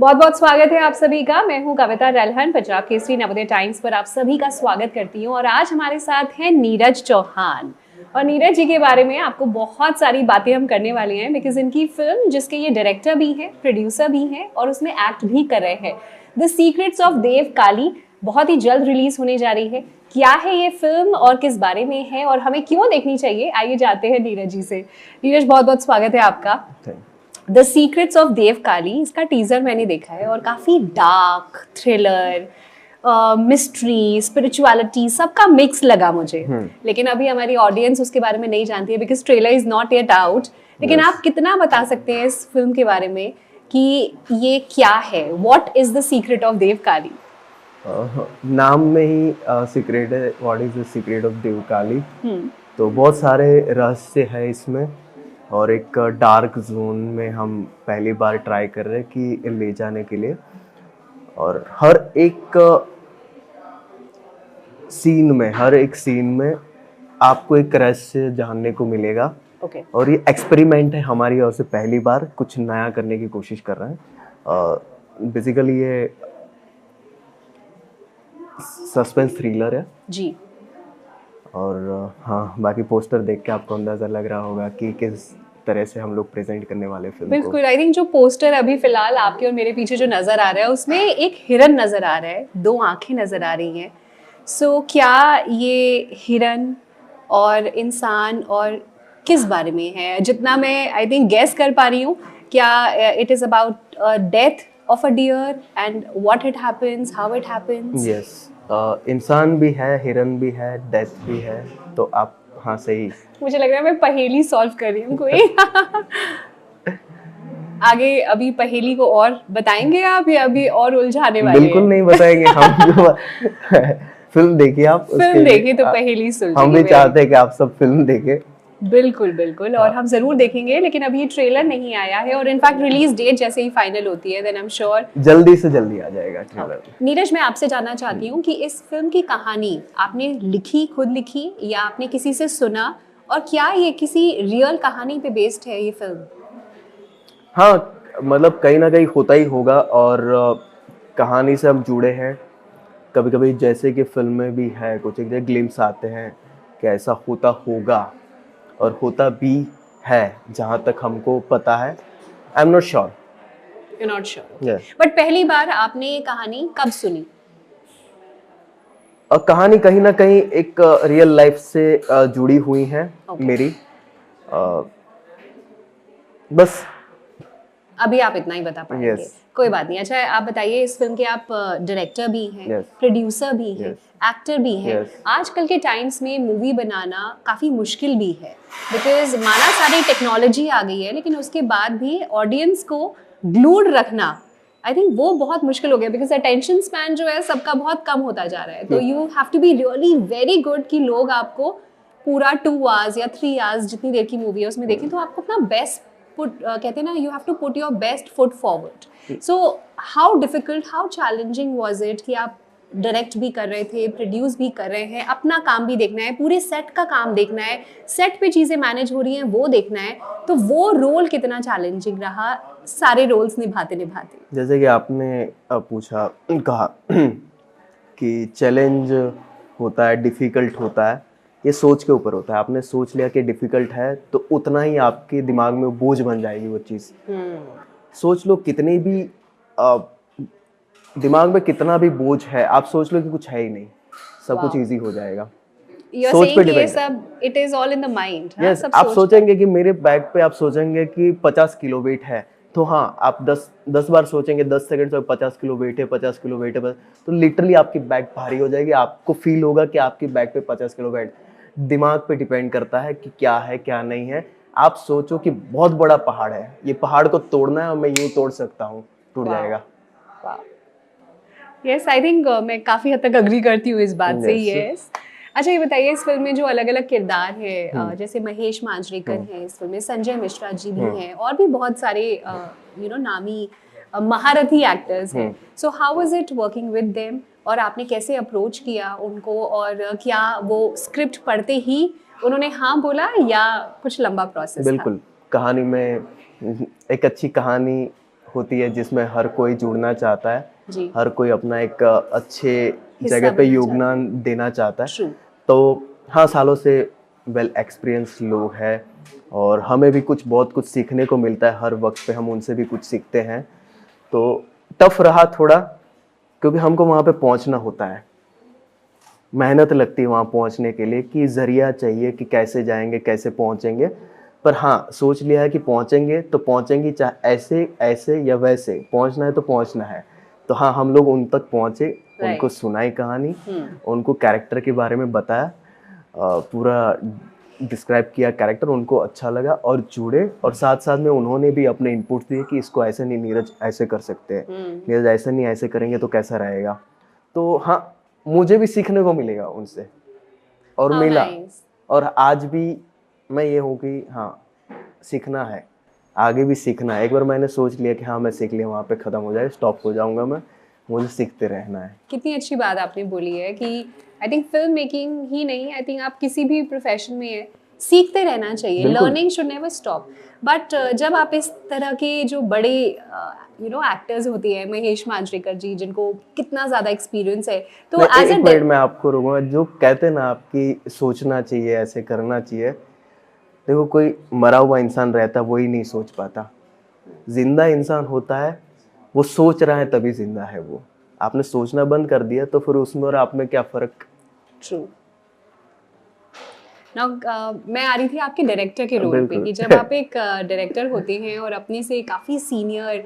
बहुत बहुत स्वागत है आप सभी का। मैं हूं कविता रैलहन, पंजाब केसरी नवोदय टाइम्स पर आप सभी का स्वागत करती हूं। और आज हमारे साथ हैं नीरज चौहान। और नीरज जी के बारे में आपको बहुत सारी बातें हम करने वाले हैं, बिकॉज इनकी फिल्म जिसके ये डायरेक्टर भी हैं, प्रोड्यूसर भी हैं और उसमें एक्ट भी कर रहे हैं, द सीक्रेट्स ऑफ देव काली, बहुत ही जल्द रिलीज होने जा रही है। क्या है ये फिल्म और किस बारे में है और हमें क्यों देखनी चाहिए, आइए जाते हैं नीरज जी से। नीरज, बहुत बहुत स्वागत है आपका। द सीक्रेट्स ऑफ देव काली, इसका टीजर मैंने देखा है और काफी डार्क थ्रिलर, मिस्ट्री, स्पिरिचुअलिटी सबका मिक्स लगा मुझे। लेकिन अभी हमारी ऑडियंस उसके बारे में नहीं जानती है because trailer is not yet out. लेकिन आप कितना बता सकते हैं इस फिल्म के बारे में कि ये क्या है, what is the secret of Dev Kali? नाम में ही सीक्रेट है, what is the secret of Dev Kali. तो बहुत सारे रहस्य है इसमें और एक डार्क जोन में हम पहली बार ट्राई कर रहे हैं कि ले जाने के लिए। और हर एक सीन में आपको एक रहस्य जानने को मिलेगा। और ये एक्सपेरिमेंट है हमारी ओर से, पहली बार कुछ नया करने की कोशिश कर रहे हैं। बेसिकली ये सस्पेंस थ्रिलर है जी। और हाँ, बाकी पोस्टर देख के आपको अंदाजा लग रहा होगा कि किस तरह से हम लोग प्रेजेंट करने वाले फिल्म को। बिल्कुल, आई थिंक जो पोस्टर अभी फिलहाल आपके और मेरे पीछे जो नजर आ रहा है उसमें एक हिरन नजर आ रहा है, दो आंखें नजर आ रही हैं। सो क्या ये हिरन और इंसान और किस बारे में है? जितना मैं आई थिंक गेस कर पा रही हूँ, क्या it is about death of a deer and what it happens, how it happens? Yes, इंसान भी है, हिरन भी है, डेथ भी है। तो आप हाँ सही। मुझे लग रहा है मैं पहेली सॉल्व कर रही हूँ कोई। आगे अभी पहेली को और बताएंगे आप या अभी और उलझाने वाले? बिल्कुल नहीं बताएंगे हम। जो फिल्म देखिए आप, फिल्म देखिए तो पहेली सुलझेगी। हम भी चाहते हैं कि आप सब फिल्म देखें। बिल्कुल बिल्कुल, और हम जरूर देखेंगे। लेकिन अभी ट्रेलर नहीं आया है और इनफैक्ट रिलीज डेट जैसे ही फाइनल होती है देन आई एम श्योर जल्दी से जल्दी आ जाएगा ट्रेलर। नीरज, मैं आपसे जानना चाहती हूँ कि इस फिल्म की कहानी आपने लिखी, खुद लिखी या आपने किसी से सुना, और क्या ये किसी रियल कहानी पे बेस्ड है ये फिल्म? हाँ, मतलब कहीं ना कहीं होता ही होगा और कहानी से हम जुड़े हैं। कभी कभी जैसे कि फिल्म में भी है, कुछ एक ग्लिम्स आते हैं कि ऐसा होता होगा और होता भी है, जहाँ तक हमको पता है। I am not sure. You not sure, but पहली बार आपने ये कहानी कब सुनी? कहानी कहीं ना कहीं एक रियल लाइफ से जुड़ी हुई है मेरी। बस अभी आप इतना ही बता पाएंगे। कोई बात नहीं। अच्छा, आप बताइए, इस फिल्म के आप डायरेक्टर भी हैं, प्रोड्यूसर भी हैं, एक्टर भी हैं। आजकल के टाइम्स में मूवी बनाना काफ़ी मुश्किल भी है बिकॉज माना सारी टेक्नोलॉजी आ गई है, लेकिन उसके बाद भी ऑडियंस को ग्लूड रखना, आई थिंक वो बहुत मुश्किल हो गया बिकॉज अटेंशन स्पैन जो है सबका बहुत कम होता जा रहा है। तो you have to be really very good कि लोग आपको पूरा 2 आवर्स या 3 आवर्स जितनी देर की मूवी है उसमें देखें। तो आपको अपना बेस्ट कहते हैं ना, you have to put your best foot forward. So how difficult, how challenging was it कि आप डायरेक्ट भी कर रहे थे, प्रोड्यूस भी कर रहे हैं, अपना काम भी देखना है, पूरे सेट का काम देखना है, सेट पे चीज़ें मैनेज हो रही हैं वो देखना है। तो वो रोल कितना चैलेंजिंग रहा सारे रोल्स निभाते निभाते? जैसे कि आपने पूछा, कहा कि चैलेंज होता है, डिफ़िकल्ट होता है, ये सोच के ऊपर होता है। आपने सोच लिया कि डिफ़िकल्ट है तो उतना ही आपके दिमाग में बोझ बन जाएगी वो चीज़। सोच लो कितनी भी दिमाग में कितना भी बोझ है, आप सोच लो कि कुछ है ही नहीं, सब कुछ इजी हो जाएगा। सोच पे डिपेंड। सब it is all in the mind. Yes, आप सोचेंगे कि मेरे बैग पे, आप सोचेंगे कि 50 किलो वेट है, तो हाँ आप 10 बार सोचेंगे, 10 सेकंड से 50 किलो वेट है, 50 किलो वेट है, तो लिटरली आपकी बैग भारी हो जाएगी। आपको फील होगा कि आपकी बैग पे 50 किलो वेट। दिमाग पे डिपेंड करता है कि क्या है क्या नहीं है। आप सोचो कि बहुत बड़ा पहाड़ है, ये पहाड़ को तोड़ना है और मैं यूं तोड़ सकता हूँ, टूट जाएगा। यस, आई थिंक मैं काफ़ी हद तक अग्री करती हूँ इस बात से। यस। अच्छा, ये बताइए, इस फिल्म में जो अलग अलग किरदार है, जैसे महेश मांजरेकर हैं इस फिल्म में, संजय मिश्रा जी भी हैं और भी बहुत सारे नामी महारथी एक्टर्स हैं। So how was it working with them, और आपने कैसे अप्रोच किया उनको, और क्या वो स्क्रिप्ट पढ़ते ही उन्होंने हाँ बोला या कुछ लंबा प्रोसेस था? बिल्कुल, कहानी में एक अच्छी कहानी होती है जिसमें हर कोई जुड़ना चाहता है, जी। हर कोई अपना एक अच्छे जगह पे योगदान देना चाहता है। तो हाँ, सालों से वेल एक्सपीरियंस लोग हैं और हमें भी बहुत कुछ सीखने को मिलता है, हर वक्त पे हम उनसे भी कुछ सीखते हैं। तो टफ रहा थोड़ा, क्योंकि हमको वहाँ पे पहुँचना होता है, मेहनत लगती है वहाँ पहुँचने के लिए, कि जरिया चाहिए कि कैसे जाएंगे, कैसे पहुँचेंगे। पर हाँ, सोच लिया है कि पहुँचेंगे तो पहुँचेंगे, चाहे ऐसे ऐसे या वैसे, पहुँचना है तो पहुँचना है। तो हाँ, हम लोग उन तक पहुँचे, उनको सुनाई कहानी, उनको कैरेक्टर के बारे में बताया, पूरा डिस्क्राइब किया कैरेक्टर, उनको अच्छा लगा और जुड़े, और साथ साथ में उन्होंने भी अपने इनपुट दिए कि इसको ऐसे नहीं नीरज, ऐसे कर सकते हैं, नीरज ऐसे नहीं, ऐसे करेंगे तो कैसा रहेगा। तो हाँ, मुझे भी सीखने को मिलेगा उनसे, और मिला। और आज भी मैं ये हूँ कि हाँ, सीखना है, आगे भी सीखना है। एक बार मैंने सोच लिया कि हाँ, मैं सीख लिया, वहाँ पे ख़त्म हो जाए, स्टॉप हो जाऊँगा मैं, मुझे सीखते रहना है। कितनी अच्छी बात आपने बोली है कि आई थिंक फिल्म मेकिंग ही नहीं, आई थिंक आप किसी भी प्रोफेशन में है, सीखते रहना चाहिए, learning should never stop. But जब आप इस तरह के जो बड़े एक्टर्स होते हैं, महेश मांजरेकर जी, जिनको कितना ज़्यादा एक्सपीरियंस है, तो एज ए मिनट मैं आपको रोकूंगा, जो कहते हैं ना आपकी सोचना चाहिए, ऐसे करना चाहिए, देखो कोई मरा हुआ इंसान रहता है, वही नहीं सोच पाता। जिंदा इंसान होता है, वो सोच रहा है तभी जिंदा है वो। आपने सोचना बंद कर दिया तो फिर उसमें और आप में क्या फर्क। ट्रू। नाउ मैं आ रही थी आपके डायरेक्टर के रोल पे, कि जब आप एक डायरेक्टर होते हैं और अपने से काफ़ी सीनियर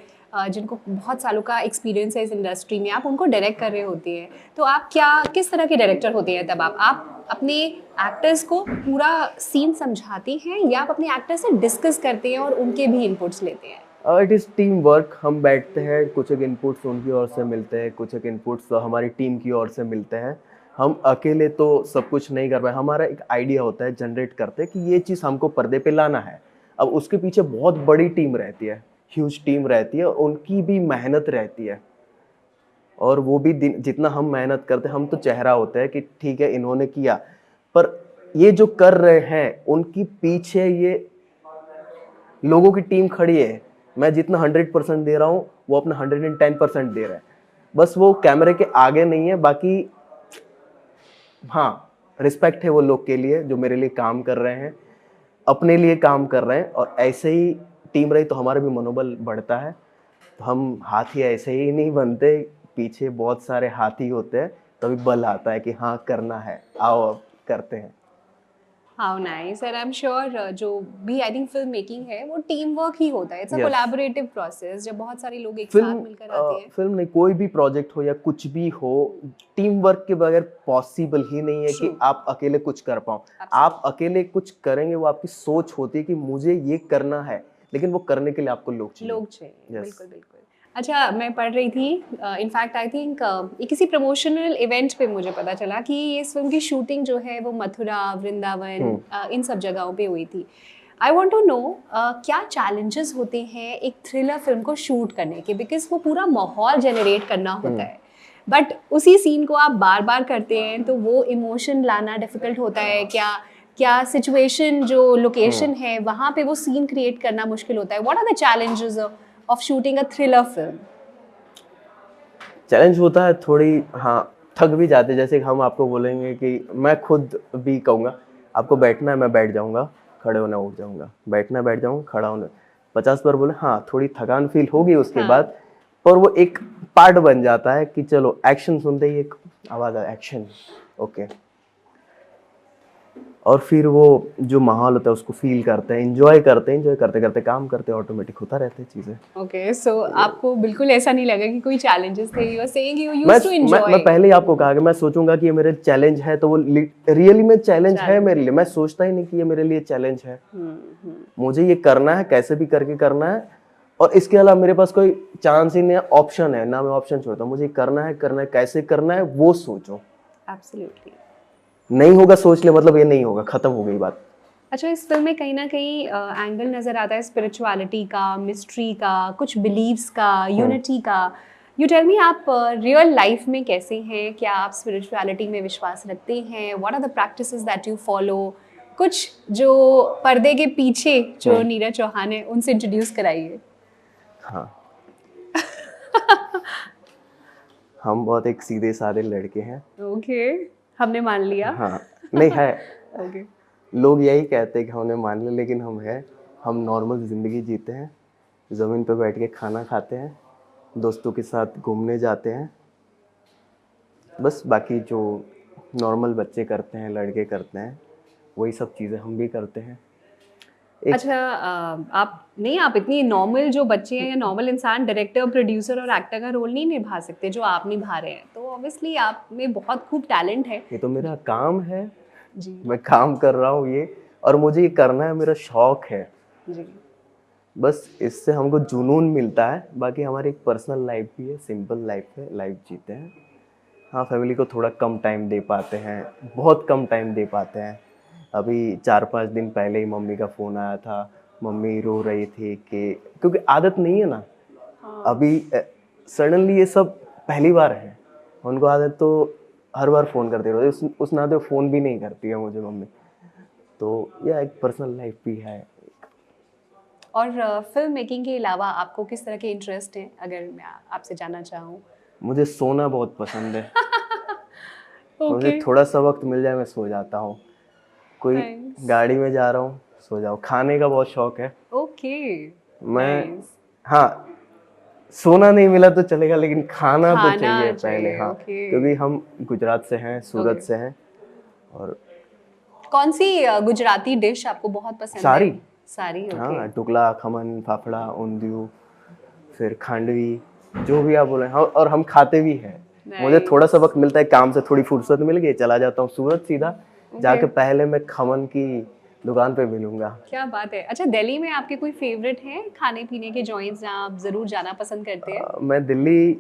जिनको बहुत सालों का एक्सपीरियंस है इस इंडस्ट्री में, आप उनको डायरेक्ट कर रहे होते हैं, तो आप किस तरह के डायरेक्टर होते हैं तब? आप अपने एक्टर्स को पूरा सीन समझाते हैं या आप अपने एक्टर से डिस्कस करते हैं और उनके भी इनपुट्स लेते हैं? It is team work. हम बैठते हैं, कुछ एक इनपुट्स उनकी ओर से मिलते हैं, कुछ एक इनपुट्स हमारी टीम की ओर से मिलते हैं। हम अकेले तो सब कुछ नहीं कर पाए, हमारा एक आइडिया होता है, जनरेट करते हैं कि ये चीज़ हमको पर्दे पे लाना है। अब उसके पीछे बहुत बड़ी टीम रहती है, ह्यूज टीम रहती है, और उनकी भी मेहनत रहती है, और वो भी जितना हम मेहनत करते हैं, हम तो चेहरा होता है कि ठीक है इन्होंने किया, पर ये जो कर रहे हैं उनकी पीछे ये लोगों की टीम खड़ी है। मैं जितना 100% दे रहा हूँ, वो अपना 110% दे रहा है, बस वो कैमरे के आगे नहीं है। बाकी हाँ, रिस्पेक्ट है वो लोग के लिए जो मेरे लिए काम कर रहे हैं, अपने लिए काम कर रहे हैं, और ऐसे ही टीम रही तो हमारा भी मनोबल बढ़ता है। तो हम हाथी ऐसे ही नहीं बनते, पीछे बहुत सारे हाथी होते हैं, तभी बल आता है कि हाँ करना है, आओ अब करते हैं। How nice. And I am sure जो भी आई थिंक फिल्म मेकिंग है वो टीम वर्क ही होता है, इट्स अ कोलैबोरेटिव प्रोसेस, जब बहुत सारे लोग एक साथ मिलकर आते हैं। फिल्म नहीं, कोई भी प्रोजेक्ट हो या कुछ भी हो, टीम वर्क के बगैर पॉसिबल ही नहीं है कि आप अकेले कुछ कर पाओ। आप अकेले कुछ करेंगे, वो आपकी सोच होती है कि मुझे ये करना है, लेकिन वो करने के लिए आपको लोग चाहिए। बिल्कुल बिल्कुल। अच्छा, मैं पढ़ रही थी, इनफैक्ट आई थिंक किसी प्रमोशनल इवेंट पे मुझे पता चला कि इस फिल्म की शूटिंग जो है वो मथुरा, वृंदावन, इन सब जगहों पे हुई थी। आई वॉन्ट टू नो क्या चैलेंजेस होते हैं एक थ्रिलर फिल्म को शूट करने के, बिकॉज वो पूरा माहौल जनरेट करना होता है, बट उसी सीन को आप बार बार करते हैं, तो वो इमोशन लाना डिफिकल्ट होता है क्या सिचुएशन, जो लोकेशन है वहाँ पे वो सीन क्रिएट करना मुश्किल होता है? What are the challenges of shooting a thriller film? Challenge होता है थोड़ी, हाँ, थक भी जाते, जैसे हम आपको बोलेंगे कि मैं खुद भी कहूँगा आपको बैठना है, मैं बैठ जाऊँगा, खड़े होना उठ जाऊँगा, बैठना बैठ जाऊँगा, खड़ा होना। 50 बार बोले, हाँ थोड़ी थकान फील होगी उसके बाद, पर वो एक पार्ट बन जाता है कि चलो एक्शन सुनते ही एक आवाज़ आए, एक्शन, ओके, और फिर वो जो माहौल होता है उसको फील करते हैं, एंजॉय करते करते काम करते, ऑटोमेटिक होता रहता है चीजें। ओके, सो आपको बिल्कुल ऐसा नहीं लगा कि कोई चैलेंजेस थे? You are saying you used to enjoy. मैं पहले ही आपको कहा कि मैं सोचूंगा कि ये मेरे चैलेंज है, तो वो रियली में चैलेंज है मेरे लिए। मैं सोचता ही नहीं कि ये मेरे लिए चैलेंज है, मुझे ये करना है, कैसे भी करके करना है, और इसके अलावा मेरे पास कोई चांस ही नहीं है, ऑप्शन है ना, मैं ऑप्शन छोड़ता हूँ। मुझे करना है, कैसे करना है वो सोचो। एब्सोल्युटली। नहीं होगा सोच ले, मतलब ये नहीं होगा, खत्म हो गई बात। अच्छा, इस फिल्म में कहीं ना कहीं एंगल नज़र आता है स्पिरिचुअलिटी का, मिस्ट्री का, कुछ बिलीव्स का, यूनिटी का। यू टेल मी, आप रियल लाइफ में कैसे हैं? क्या आप स्पिरिचुअलिटी में विश्वास रखते हैं? What are the practices that you follow? कुछ जो पर्दे के पीछे जो नीरज चौहान है उनसे इंट्रोड्यूस कराइए। हाँ, हम बहुत एक सीधे साधे लड़के हैं। ओके, हमने मान लिया। हाँ, नहीं है। ओके, लोग यही कहते हैं कि हमने मान लिया, लेकिन हम नॉर्मल ज़िंदगी जीते हैं, ज़मीन पे बैठ के खाना खाते हैं, दोस्तों के साथ घूमने जाते हैं, बस बाकी जो नॉर्मल बच्चे करते हैं, लड़के करते हैं, वही सब चीज़ें हम भी करते हैं। अच्छा, आप इतनी नॉर्मल जो बच्चे हैं या नॉर्मल इंसान डायरेक्टर, प्रोड्यूसर और एक्टर का रोल नहीं निभा सकते जो आप निभा रहे हैं, तो ऑब्वियसली आप में बहुत खूब टैलेंट है। ये तो मेरा काम है जी मैं काम कर रहा हूँ ये, और मुझे ये करना है, मेरा शौक है। जी। बस इससे हमको जुनून मिलता है। बाकी हमारी एक पर्सनल लाइफ भी है, सिंपल लाइफ है, लाइफ जीते हैं। हाँ, फैमिली को थोड़ा कम टाइम दे पाते हैं, बहुत कम टाइम दे पाते हैं। अभी 4-5 दिन पहले ही मम्मी का फ़ोन आया था, मम्मी रो रही थी कि क्योंकि आदत नहीं है ना। हाँ। अभी सडनली ये सब पहली बार है। उनको आदत तो हर बार फ़ोन करते रहते, उस नाते फ़ोन भी नहीं करती है मुझे मम्मी। तो यह एक पर्सनल लाइफ भी है। और फिल्म मेकिंग के अलावा आपको किस तरह के इंटरेस्ट हैं, अगर मैं आपसे जानना चाहूँ? मुझे सोना बहुत पसंद है। मुझे ओके, थोड़ा सा वक्त मिल जाए मैं सो जाता हूँ। कोई नाइस। गाड़ी में जा रहा हूँ, सो जाओ। खाने का बहुत शौक है। ओके, मैं नाइस। हाँ, सोना नहीं मिला तो चलेगा, लेकिन खाना तो खाना चाहिए पहले। चाहिए, हाँ, ओके। क्योंकि हम गुजरात से हैं, सूरत ओके। से हैं, और कौन सी गुजराती डिश आपको बहुत पसंद है? सारी। सारी, ओके। हाँ, ढुकला, खमन, फाफड़ा, ऊंधियू, फिर खांडवी, जो भी आप बोले। हाँ, और हम खाते भी हैं। मुझे थोड़ा सा वक्त मिलता है, काम से थोड़ी फुर्सत मिल गई, चला जाता हूँ सूरत सीधा। जाके पहले मैं खमन की दुकान पे मिलूंगा। क्या बात है। अच्छा, दिल्ली में आपके कोई फेवरेट हैं खाने पीने के जॉइंट्स जहाँ आप जरूर जाना पसंद करते हैं? मैं दिल्ली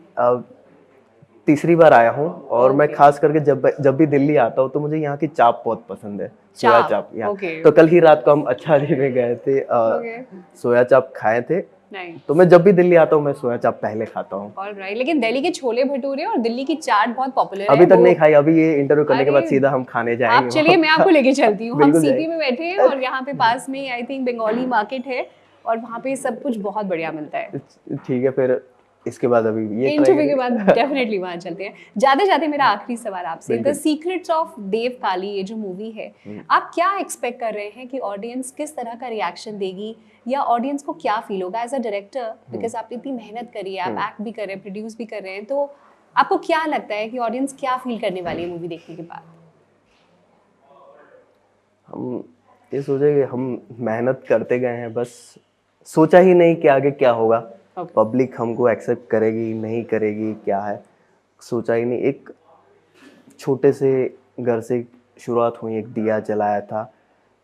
तीसरी बार आया हूँ, और मैं ओके। खास करके जब भी दिल्ली आता हूँ तो मुझे यहाँ की चाप बहुत पसंद है, सोया चाप। यहाँ ओके। तो कल ही रात को हम अच्छा जी में गए थे, ओके, सोया चाप खाए थे। नाइस। तो मैं जब भी दिल्ली आता हूँ मैं सोया चाप पहले खाता हूँ। ऑलराइट, लेकिन दिल्ली के छोले भटूरे और दिल्ली की चाट बहुत पॉपुलर अभी है। तक नहीं खाई, अभी ये इंटरव्यू करने के बाद अरे, सीधा हम खाने आप जाएंगे चलिए, मैं वहाँ। आपको लेके चलती हूँ। हम बिल्कुल सीपी जाएंगे। में बैठे हैं और यहाँ पे पास में आई थिंक बंगाली मार्केट है, और वहाँ पे सब कुछ बहुत बढ़िया मिलता है। ठीक है, फिर इसके बाद अभी ये इंटरव्यू के बाद डेफिनेटली वहाँ चलते हैं। जाते जाते मेरा आखिरी सवाल आपसे, द बिल्कुल। सीक्रेट्स ऑफ देव काली, ये जो मूवी है, आप क्या एक्सपेक्ट कर रहे हैं कि ऑडियंस किस तरह का रिएक्शन देगी, या ऑडियंस को क्या फील होगा एज अ डायरेक्टर, बिकॉज आपने इतनी मेहनत करी है, आप एक्ट भी कर रहे हैं, प्रोड्यूस भी कर रहे हैं, तो आपको क्या लगता है कि ऑडियंस क्या फील करने वाली है मूवी देखने के बाद? हम ये सोचे कि हम मेहनत करते गए हैं, बस सोचा ही नहीं कि आगे क्या होगा। पब्लिक हमको एक्सेप्ट करेगी नहीं करेगी, क्या है, सोचा ही नहीं। एक छोटे से घर से शुरुआत हुई, एक दिया जलाया था,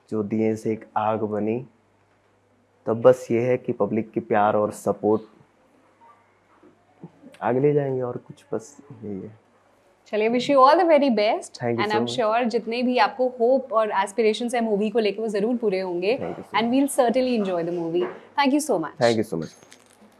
जो दिए से एक आग बनी। तब बस ये है कि पब्लिक के प्यार और सपोर्ट आगे ले जाएंगे, और कुछ बस यही है। चलिए, wish you all the very best, Thank you and so I am much. Sure जितने भी आपको होप और एस्पिरेशंस है मूवी को लेकर वो जरूर पूरे होंगे, Thank you so and we will certainly enjoy the movie. Thank you so much. Thank you so much.